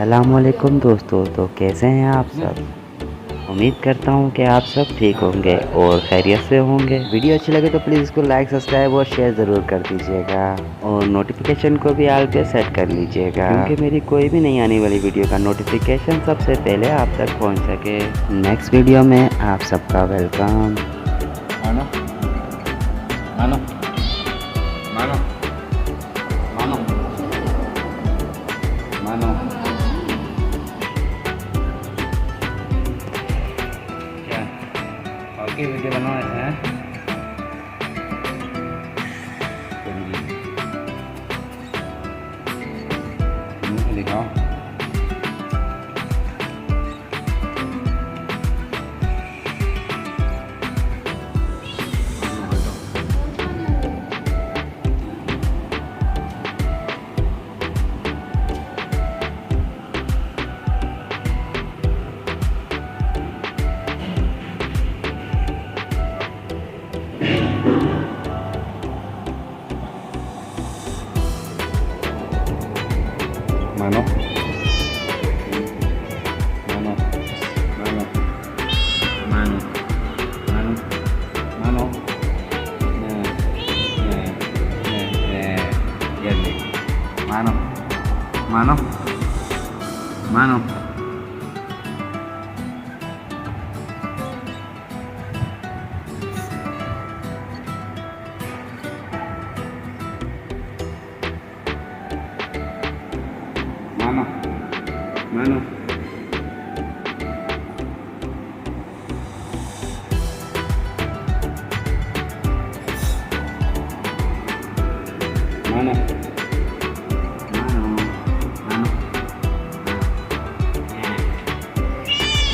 अस्सलामुअलैकुम दोस्तों, तो कैसे हैं आप सब। उम्मीद करता हूं कि आप सब ठीक होंगे और खैरियत से होंगे। वीडियो अच्छी लगे तो प्लीज़ इसको लाइक, सब्सक्राइब और शेयर ज़रूर कर दीजिएगा और नोटिफिकेशन को भी ऑल पे सेट कर लीजिएगा, क्योंकि मेरी कोई भी नई आने वाली वीडियो का नोटिफिकेशन सबसे पहले आप तक पहुंच सके। नेक्स्ट वीडियो में आप सबका वेलकम। मानो मानो मानो मानो मानो क्या और की वीडियो बनाओ हैं। मुँह दिखाओ। मानो मानो मानो मानो मानो मानो मानो मानो मानो मानो मानो मानो मानो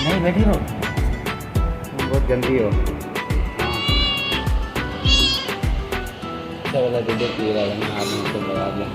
नहीं बैठी हो, तुम बहुत गंदी हो। अच्छा वाला वीडियो पी रहा है ना, आप मुझको लगा दें।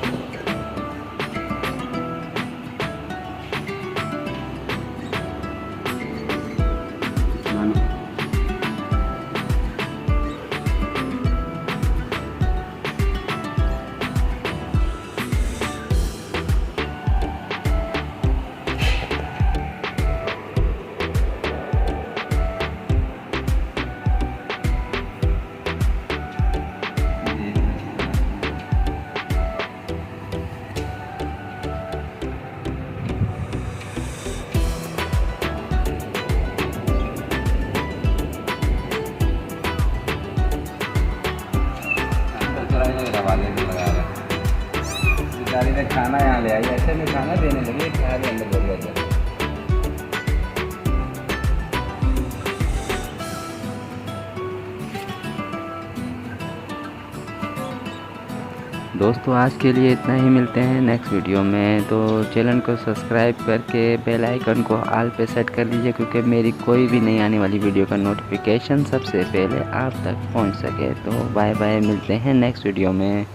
बेचारी ने खाना यहाँ ले आई, ऐसे में खाना देने लगी, खा रहे अंदर बढ़िया से। दोस्तों आज के लिए इतना ही, मिलते हैं नेक्स्ट वीडियो में। तो चैनल को सब्सक्राइब करके बेल आइकन को ऑल पे सेट कर लीजिए, क्योंकि मेरी कोई भी नई आने वाली वीडियो का नोटिफिकेशन सबसे पहले आप तक पहुंच सके। तो बाय बाय, मिलते हैं नेक्स्ट वीडियो में।